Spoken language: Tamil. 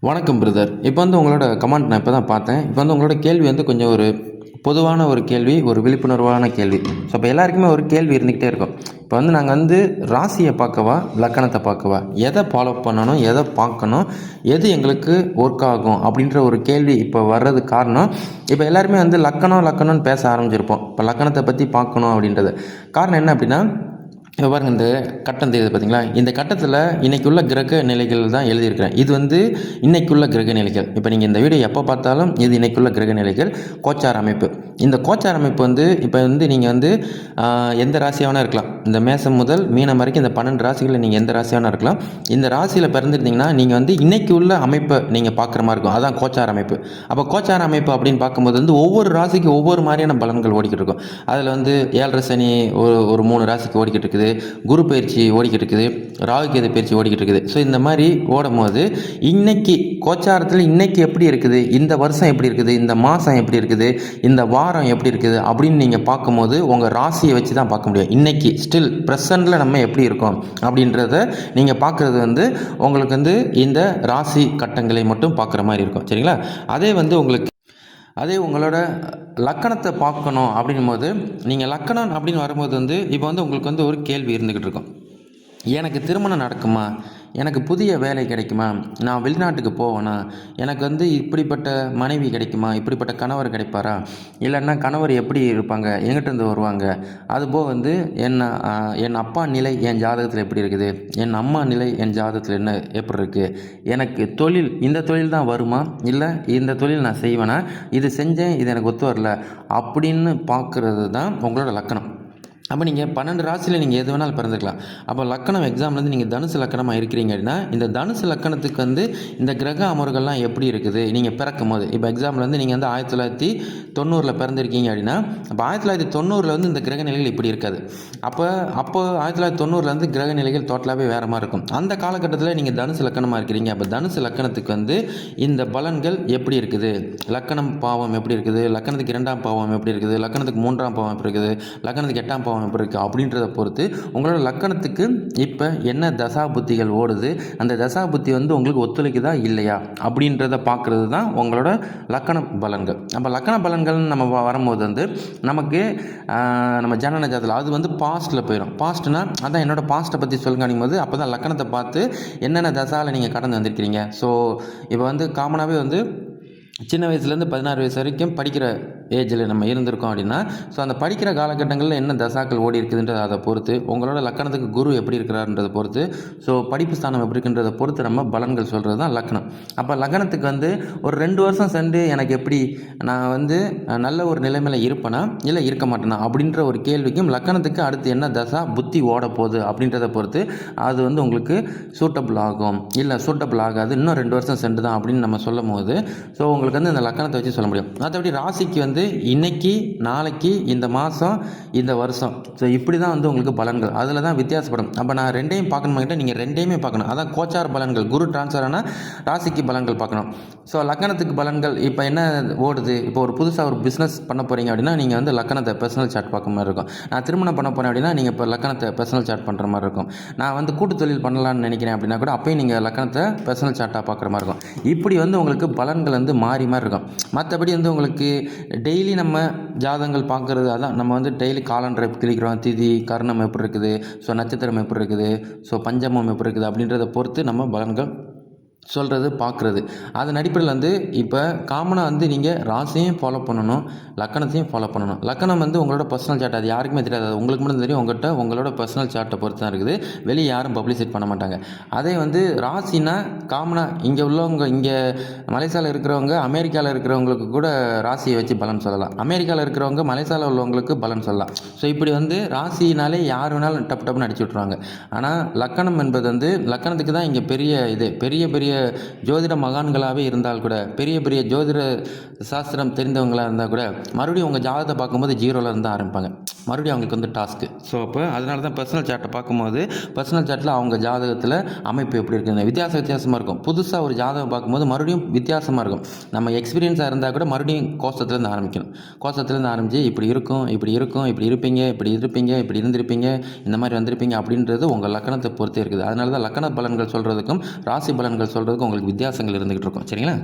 வணக்கம் பிரதர். இப்போ உங்களோட கமெண்ட் நான் இப்போ தான் பார்த்தேன். இப்போ உங்களோட கேள்வி கொஞ்சம் ஒரு பொதுவான ஒரு கேள்வி, ஒரு விழிப்புணர்வான கேள்வி. ஸோ இப்போ எல்லாருக்குமே ஒரு கேள்வி இருந்துக்கிட்டே இருக்கும். இப்போ நாங்கள் ராசியை பார்க்கவா, லக்கணத்தை பார்க்கவா, எதை ஃபாலோ பண்ணணும், எதை பார்க்கணும், எது எங்களுக்கு ஒர்க் ஆகும் அப்படின்ற ஒரு கேள்வி இப்போ வர்றதுக்கு காரணம், இப்போ எல்லாருமே லக்கணம்னு பேச ஆரம்பிச்சிருப்போம். இப்போ லக்கணத்தை பற்றி பார்க்கணும் அப்படின்றது காரணம் என்ன அப்படின்னா, இப்போ பாருங்கள், இந்த கட்டம் தெரியுது பார்த்தீங்களா? இந்த கட்டத்தில் இன்றைக்குள்ள கிரக நிலைகள் தான் எழுதியிருக்கிறேன். இது இன்றைக்குள்ள கிரக நிலைகள். இப்போ நீங்கள் இந்த வீடியோ எப்போ பார்த்தாலும் இது இன்றைக்குள்ள கிரக நிலைகள், கோச்சார அமைப்பு. இந்த கோச்சார அமைப்பு இப்போ நீங்கள் எந்த ராசியாகனா இருக்கலாம். இந்த மேசம் முதல் மீனம் வரைக்கும் இந்த 12 ராசிகளில் நீங்கள் எந்த ராசியாகனா இருக்கலாம். இந்த ராசியில் பிறந்திருந்தீங்கன்னா நீங்கள் இன்றைக்கி உள்ள அமைப்பை நீங்கள் பார்க்குற மாதிரி இருக்கும். அதான் கோச்சார அமைப்பு. அப்போ கோச்சார அமைப்பு அப்படின்னு பார்க்கும்போது ஒவ்வொரு ராசிக்கு ஒவ்வொரு மாதிரியான பலன்கள் ஓடிக்கிட்டு இருக்கும். அதில் 7 சனி ஒரு 3 ராசிக்கு ஓடிக்கிட்டு இருக்குது, குரு பயிற்சி ஓடிக்கிட்டு இருக்குது, ராகுகேது பயிற்சி ஓடிக்கிட்டு இருக்குது. ஸோ இந்த மாதிரி ஓடும் போது இன்னைக்கு கோச்சாரத்தில் இன்னைக்கு எப்படி இருக்குது, இந்த வருஷம் எப்படி இருக்குது, இந்த மாதம் எப்படி இருக்குது, இந்த வாரம் எப்படி இருக்குது அப்படின்னு நீங்கள் பார்க்கும்போது உங்கள் ராசியை வச்சு தான் பார்க்க முடியும். இன்னைக்கு ஸ்டில் ப்ரெசண்டில் நம்ம எப்படி இருக்கோம் அப்படின்றத நீங்கள் பார்க்குறது உங்களுக்கு இந்த ராசி கட்டங்களை மட்டும் பார்க்குற மாதிரி இருக்கும். சரிங்களா? அதே உங்களோட லக்கணத்தை பார்க்கணும் அப்படிங்கும்போது, நீங்கள் லக்கணம் அப்படின்னு வரும்போது இப்போ உங்களுக்கு ஒரு கேள்வி இருந்துக்கிட்டு இருக்கும். எனக்கு திருமணம் நடக்குமா, எனக்கு புதிய வேலை கிடைக்குமா, நான் வெளிநாட்டுக்கு போவேனா, எனக்கு இப்படிப்பட்ட மனைவி கிடைக்குமா, இப்படிப்பட்ட கணவர் கிடைப்பாரா, இல்லைன்னா கணவர் எப்படி இருப்பாங்க, எங்கிட்டேருந்து வருவாங்க, அதுபோக என் அப்பா நிலை என் ஜாதகத்தில் எப்படி இருக்குது, என் அம்மா நிலை என் ஜாதகத்தில் எப்படி இருக்குது, எனக்கு தொழில் இந்த தொழில் தான் வருமா, இல்லை இந்த தொழில் நான் செய்வேனா, இது செஞ்சேன் இது எனக்கு ஒத்து வரல அப்படின்னு பார்க்குறது தான் உங்களோட லக்கணம். அப்போ நீங்கள் 12 ராசியில் நீங்கள் எது வேணாலும் பிறந்துக்கலாம். அப்போ லக்கணம் எக்ஸாம்லேருந்து நீங்கள் தனுசு லக்கணமாக இருக்கிறீங்க அப்படின்னா, இந்த தனுசு லக்கணத்துக்கு இந்த கிரக அமர்வுகள்லாம் எப்படி இருக்குது நீங்கள் பிறக்கும் போது. இப்போ எக்ஸாம்பிள் நீங்கள் 1990 பிறந்திருக்கீங்க அப்படின்னா, அப்போ 1990 இந்த கிரக நிலைகள் இப்படி இருக்காது. அப்போ 1990 கிரக நிலைகள் டோட்டலாகவே வேறு மாதிரி இருக்கும். அந்த காலகட்டத்தில் நீங்கள் தனுசு லக்கணமாக இருக்கிறீங்க. அப்போ தனுசு லக்கணத்துக்கு இந்த பலன்கள் எப்படி இருக்குது, லக்கணம் பாவம் எப்படி இருக்குது, லக்கணத்துக்கு 2ஆம் பாவம் எப்படி இருக்குது, லக்கணத்துக்கு 3ஆம் பாவம் எப்படி இருக்குது, லக்கணத்துக்கு 8ஆம் பாவம் எப்படி இருக்குது அப்படின்றத பொறுத்து உங்களோட லக்கணத்துக்கு இப்போ என்ன தசா புத்திகள் ஓடுது, அந்த தசா புத்தி உங்களுக்கு ஒத்துழைக்குதா இல்லையா அப்படின்றத பார்க்குறது தான் உங்களோட லக்கண பலன்கள். அப்போ லக்கண பலன்கள் நம்ம வரும்போது நமக்கு நம்ம ஜனன ஜாதத்தில் அது பாஸ்ட்டில் போயிடும். பாஸ்ட்னா அதான் என்னோட பாஸ்ட்டை பற்றி சொல்லுங்க போது அப்போ தான் லக்கணத்தை பார்த்து என்னென்ன தசாவில் நீங்கள் கடந்து வந்திருக்கிறீங்க. ஸோ இப்போ காமனாகவே சின்ன வயசுலேருந்து 16 வயசு வரைக்கும் படிக்கிற ஏஜில் நம்ம இருந்திருக்கோம் அப்படின்னா, ஸோ அந்த படிக்கிற காலகட்டங்களில் என்ன தசாக்கள் ஓடி இருக்குதுன்றதை அதை பொறுத்து, உங்களோட லக்கணத்துக்கு குரு எப்படி இருக்கிறாருன்றதை பொறுத்து, ஸோ படிப்பு ஸ்தானம் எப்படி இருக்குன்றதை பொறுத்து நம்ம பலன்கள் சொல்கிறது தான் லக்கணம். அப்போ லக்கணத்துக்கு ஒரு 2 வருஷம் சென்று எனக்கு எப்படி நான் நல்ல ஒரு நிலைமையில் இருப்பேனா இல்லை இருக்க மாட்டேனா அப்படின்ற ஒரு கேள்விக்கும் லக்கணத்துக்கு அடுத்து என்ன தசா புத்தி ஓட போகுது அப்படின்றத பொறுத்து அது உங்களுக்கு சூட்டபிள் ஆகும், இல்லை சூட்டபிள் ஆகாது, இன்னும் 2 வருஷம் சென்று தான் அப்படின்னு நம்ம சொல்லும் போது, ஸோ உங்களுக்கு இந்த லக்கணத்தை வச்சு சொல்ல முடியும். மற்றபடி ராசிக்கு இன்னைக்கு நாளைக்கு இந்த மாதம் இந்த வருஷம், ஸோ இப்படி தான் உங்களுக்கு பலன்கள் அதில் தான் வித்தியாசப்படும். அப்போ நான் ரெண்டையும் பார்க்கணுமாக்கிட்ட நீங்கள் ரெண்டையுமே பார்க்கணும். அதான் கோச்சார பலன்கள், குரு டிரான்ஸ்ஃபர் ஆனால் ராசிக்கு பலன்கள் பார்க்கணும். ஸோ லக்கணத்துக்கு பலன்கள் இப்போ என்ன ஓடுது, இப்போ ஒரு புதுசாக ஒரு பிஸ்னஸ் பண்ண போகிறீங்க அப்படின்னா நீங்கள் லக்கணத்தை பர்சனல் சார்ட் பார்க்க மாதிரி இருக்கும். நான் திருமணம் பண்ண போகிறேன் அப்படின்னா நீங்கள் இப்போ லக்கணத்தை பர்சனல் சார்ட் பண்ணுற மாதிரி இருக்கும். நான் கூட்டு தொழில் பண்ணலான்னு நினைக்கிறேன் அப்படின்னா கூட அப்போயும் நீங்கள் லக்கணத்தை பர்சனல் சார்ட்டாக பார்க்குற மாதிரி இருக்கும். இப்படி உங்களுக்கு பலன்கள் மாறி மாதிரி இருக்கும். மற்றபடி உங்களுக்கு டெய்லி நம்ம ஜாதகங்கள் பார்க்குறது அதான் நம்ம டெய்லி காலண்டர் எப்படி கிளிக்கிறோம், திதி கர்ணம் எப்படி இருக்குது, ஸோ நட்சத்திரம் எப்படி இருக்குது, ஸோ பஞ்சமம் எப்படி இருக்குது அப்படின்றத பொறுத்து நம்ம பலன்கள் சொல்கிறது பார்க்குறது. அதன் அடிப்படையில் இப்போ காமனாக நீங்கள் ராசியையும் ஃபாலோ பண்ணணும், லக்கணத்தையும் ஃபாலோ பண்ணணும். லக்கணம் உங்களோட பர்சனல் சார்ட், அது யாருக்குமே தெரியாது, அது உங்களுக்கு மட்டும் தெரியும். உங்களோட பர்சனல் சார்ட்டை பொறுத்து தான் இருக்குது, வெளியே யாரும் பப்ளிசிட் பண்ண மாட்டாங்க. அதே ராசினா காமனாக இங்கே உள்ளவங்க, இங்கே மலேசியாவில் இருக்கிறவங்க அமெரிக்காவில் இருக்கிறவங்களுக்கு கூட ராசியை வச்சு பலன் சொல்லலாம், அமெரிக்காவில் இருக்கிறவங்க மலேசியாவில் உள்ளவங்களுக்கு பலன் சொல்லலாம். ஸோ இப்படி ராசினாலே யார் வேணாலும் டப்புன்னு அடிச்சு விட்ருவாங்க. ஆனால் லக்கணம் என்பது லக்கணத்துக்கு தான் இங்கே பெரிய பெரிய ஜோதிட மகான்களாகவே இருந்தால் கூட, பெரிய ஜோதிட சாஸ்திரம் தெரிந்தவங்களாக இருந்தால் கூட மறுபடியும் உங்கள் ஜாதகத்தை பார்க்கும்போது 0ல் இருந்து ஆரம்பிப்பாங்க. மறுபடியும் அவங்களுக்கு வந்து டாஸ்க்கு. ஸோ அப்போ அதனால தான் பர்சனல் சார்ட்டை பார்க்கும்போது பர்சனல் சார்ட்டில் அவங்க ஜாதகத்தில் அமைப்பு எப்படி இருக்குங்க வித்தியாசமாக இருக்கும். புதுசாக ஒரு ஜாதகம் பார்க்கும்போது மறுபடியும் வித்தியாசமாக இருக்கும். நம்ம எக்ஸ்பீரியன்ஸாக இருந்தால் கூட மறுபடியும் கோஷத்துலேருந்து ஆரம்பிக்கணும். கோஷத்துலேருந்து ஆரம்பித்து இப்படி இருக்கும், இப்படி இருக்கும், இப்படி இருப்பீங்க, இப்படி இருப்பீங்க, இப்படி இருந்திருப்பீங்க, இந்த மாதிரி வந்திருப்பீங்க அப்படின்றது உங்கள் லக்கணத்தை பொறுத்தே இருக்குது. அதனால தான் லக்கண பலன்கள் சொல்கிறதுக்கும் ராசி பலன்கள் சொல்கிறதுக்கும் உங்களுக்கு வித்தியாசங்கள் இருந்துகிட்டு இருக்கும். சரிங்களா?